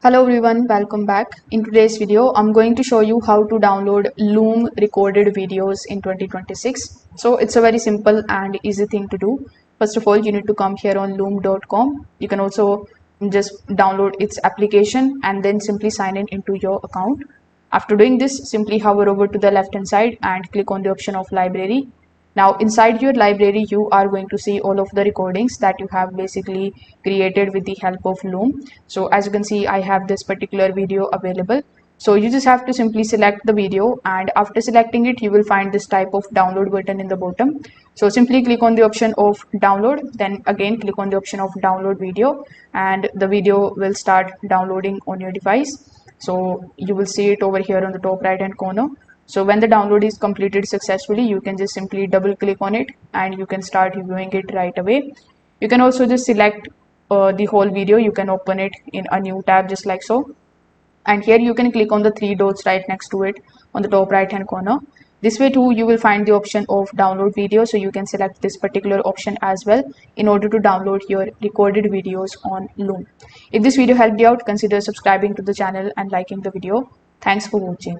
Hello everyone, welcome back. In today's video, I'm going to show you how to download Loom recorded videos in 2026. So it's a very simple and easy thing to do. First of all, you need to come here on loom.com. You can also just download its application and then simply sign in into your account. After doing this, simply hover over to the left hand side and click on the option of library. Now inside your library, you are going to see all of the recordings that you have basically created with the help of Loom. So as you can see, I have this particular video available. So you just have to simply select the video, and after selecting it, you will find this type of download button in the bottom. So simply click on the option of download, then again click on the option of download video, and the video will start downloading on your device. So you will see it over here on the top right hand corner. So when the download is completed successfully, you can just simply double click on it and you can start viewing it right away. You can also just select the whole video. You can open it in a new tab just like so. And here you can click on the three dots right next to it on the top right hand corner. This way too, you will find the option of download video. So you can select this particular option as well in order to download your recorded videos on Loom. If this video helped you out, consider subscribing to the channel and liking the video. Thanks for watching.